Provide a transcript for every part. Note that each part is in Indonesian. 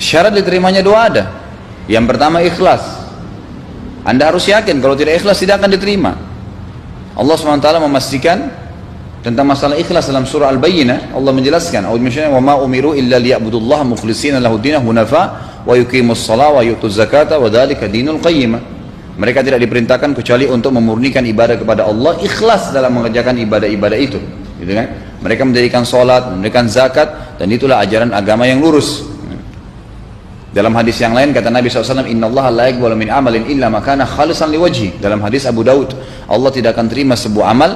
Syarat diterimanya doa ada. Yang pertama ikhlas. Anda harus yakin kalau tidak ikhlas tidak akan diterima. Allah SWT memastikan tentang masalah ikhlas dalam surah Al-Bayyinah. Allah menjelaskan, "Wa ma umiru illa liya'budullaha mukhlishina lahu dinahu hunafa wa yuqimus shalah wa yutuz zakata wa dzalika dinul qayyimah." Mereka tidak diperintahkan kecuali untuk memurnikan ibadah kepada Allah, ikhlas dalam mengerjakan ibadah-ibadah itu, gitu kan? Mereka mendirikan salat, mendirikan zakat, dan itulah ajaran agama yang lurus. Dalam hadis yang lain kata Nabi SAW, "Innallaha la yaqbalu min amalin illa ma kana khalisan liwajhi." Dalam hadis Abu Daud, Allah tidak akan terima sebuah amal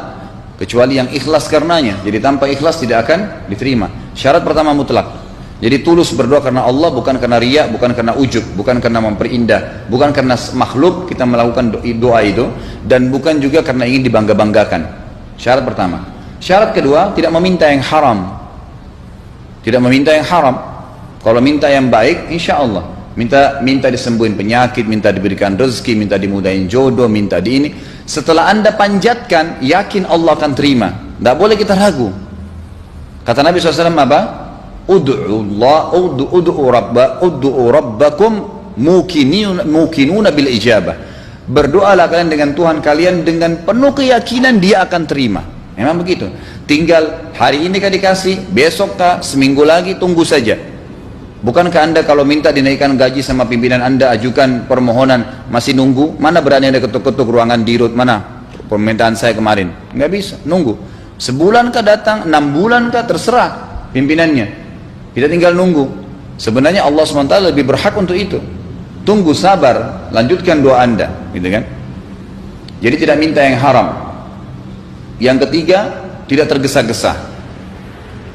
kecuali yang ikhlas karenanya. Jadi tanpa ikhlas tidak akan diterima. Syarat pertama mutlak. Jadi tulus berdoa karena Allah, bukan karena riya, bukan karena ujub, bukan karena memperindah, bukan karena makhluk kita melakukan doa itu, dan bukan juga karena ingin dibangga-banggakan. Syarat pertama. Syarat kedua, tidak meminta yang haram. Tidak meminta yang haram. Kalau minta yang baik, insya Allah. Minta disembuhin penyakit, minta diberikan rezeki, minta dimudahin jodoh, minta di ini. Setelah Anda panjatkan, yakin Allah akan terima. Tidak boleh kita ragu. Kata Nabi SAW apa? Ud'u rabbakum mukinuna bil ijabah. Berdoalah kalian dengan Tuhan kalian dengan penuh keyakinan Dia akan terima. Memang begitu. Tinggal hari ini kah dikasih, besok kah, seminggu lagi, tunggu saja. Bukankah Anda kalau minta dinaikkan gaji sama pimpinan Anda, ajukan permohonan, masih nunggu? Mana berani Anda ketuk-ketuk ruangan dirut, mana permintaan saya kemarin? Nggak bisa, nunggu. Sebulan kah datang, 6 bulan kah, terserah pimpinannya. Kita tinggal nunggu. Sebenarnya Allah SWT lebih berhak untuk itu. Tunggu, sabar, lanjutkan doa Anda, gitu kan? Jadi tidak minta yang haram. Yang ketiga, tidak tergesa-gesa.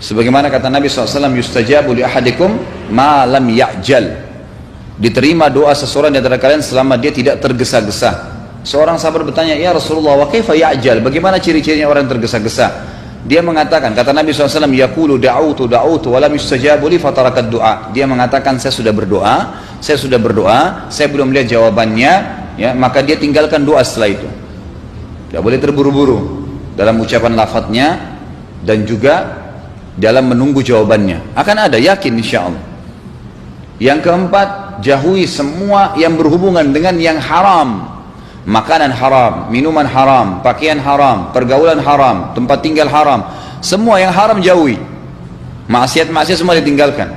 Sebagaimana kata Nabi SAW, yustajabu li ahadikum ma lam ya'jal. Diterima doa seseorang di antara kalian selama dia tidak tergesa-gesa. Seorang sahabat bertanya, "Ya Rasulullah, wa kaifa ya'jal?" Bagaimana ciri-cirinya orang tergesa-gesa? Dia mengatakan, kata Nabi SAW, yaqulu da'utu wa lam yustajabu li fatarakat du'a. Dia mengatakan, saya sudah berdoa, saya belum lihat jawabannya, ya, maka dia tinggalkan doa setelah itu. Tidak boleh terburu-buru dalam ucapan lafadznya dan juga dalam menunggu jawabannya. Akan ada, yakin insya Allah. Yang keempat, jauhi semua yang berhubungan dengan yang haram. Makanan haram, minuman haram, pakaian haram, pergaulan haram, tempat tinggal haram. Semua yang haram jauhi. Maksiat-maksiat semua ditinggalkan.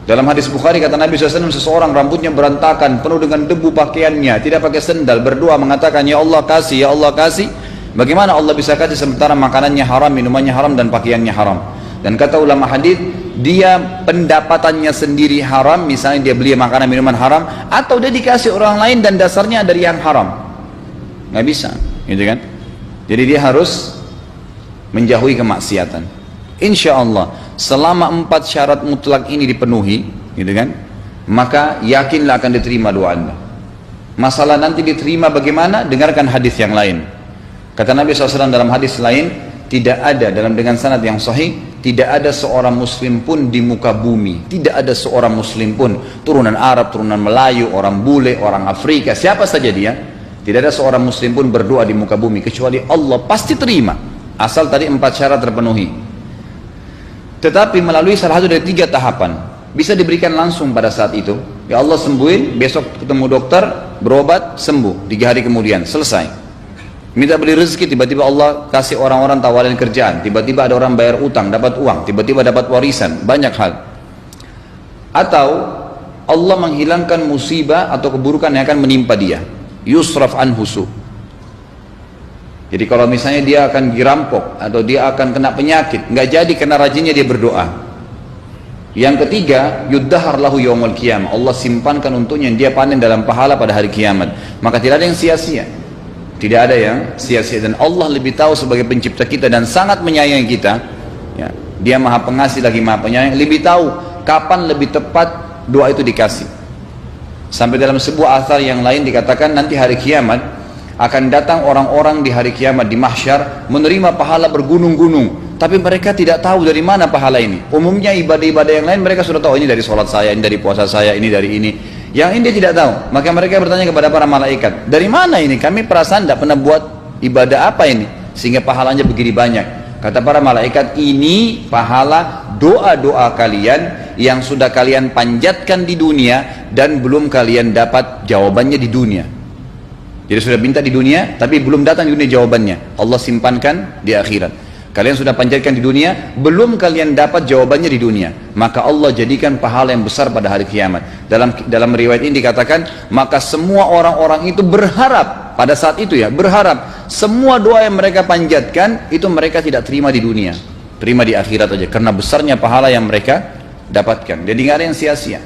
Dalam hadis Bukhari kata Nabi SAW, seseorang rambutnya berantakan, penuh dengan debu pakaiannya, tidak pakai sendal, berdoa mengatakan, "Ya Allah kasih, ya Allah kasih." Bagaimana Allah bisa kasih sementara makanannya haram, minumannya haram, dan pakaiannya haram? Dan kata ulama hadis, dia pendapatannya sendiri haram, misalnya dia beli makanan minuman haram, atau dia dikasih orang lain dan dasarnya dari yang haram. Nggak bisa, gitu kan? Jadi dia harus menjauhi kemaksiatan. Insya Allah, selama 4 syarat mutlak ini dipenuhi, gitu kan? Maka yakinlah akan diterima doa Anda. Masalah nanti diterima bagaimana? Dengarkan hadis yang lain. Kata Nabi SAW dalam hadis lain, tidak ada dengan sanad yang sahih, tidak ada seorang muslim pun di muka bumi, tidak ada seorang muslim pun, turunan Arab, turunan Melayu, orang bule, orang Afrika, siapa saja dia, tidak ada seorang muslim pun berdoa di muka bumi kecuali Allah pasti terima, asal tadi 4 syarat terpenuhi. Tetapi melalui salah satu dari 3 tahapan, bisa diberikan langsung pada saat itu. Ya Allah sembuhin, besok ketemu dokter, berobat, sembuh, 3 hari kemudian, selesai. Minta beli rezeki, tiba-tiba Allah kasih orang-orang tawarin kerjaan, tiba-tiba ada orang bayar utang, dapat uang, tiba-tiba dapat warisan, banyak hal. Atau Allah menghilangkan musibah atau keburukan yang akan menimpa dia, yusraf anhusu. Jadi kalau misalnya dia akan dirampok atau dia akan kena penyakit, nggak jadi karena rajinnya dia berdoa. Yang ketiga, yuddahar lahu yaumul qiyamah. Allah simpankan untuknya yang dia panen dalam pahala pada hari kiamat. Maka tidak ada yang sia-sia. Tidak ada yang sia-sia, dan Allah lebih tahu sebagai pencipta kita dan sangat menyayangi kita, ya. Dia maha pengasih lagi maha penyayang, lebih tahu kapan lebih tepat doa itu dikasih. Sampai dalam sebuah athar yang lain dikatakan nanti hari kiamat akan datang orang-orang di hari kiamat di mahsyar menerima pahala bergunung-gunung, tapi mereka tidak tahu dari mana pahala ini. Umumnya ibadah-ibadah yang lain mereka sudah tahu, ini dari sholat saya, ini dari puasa saya, ini dari ini. Yang ini dia tidak tahu, maka mereka bertanya kepada para malaikat, dari mana ini? Kami perasaan tidak pernah buat ibadah apa ini sehingga pahalanya begini banyak. Kata para malaikat, ini pahala doa-doa kalian yang sudah kalian panjatkan di dunia dan belum kalian dapat jawabannya di dunia. Jadi sudah minta di dunia tapi belum datang di dunia jawabannya, Allah simpankan di akhirat. Kalian sudah panjatkan di dunia, belum kalian dapat jawabannya di dunia, maka Allah jadikan pahala yang besar pada hari kiamat. Dalam riwayat ini dikatakan, maka semua orang-orang itu berharap pada saat itu ya, berharap semua doa yang mereka panjatkan itu mereka tidak terima di dunia, terima di akhirat aja, karena besarnya pahala yang mereka dapatkan. Jadi nggak ada yang sia-sia.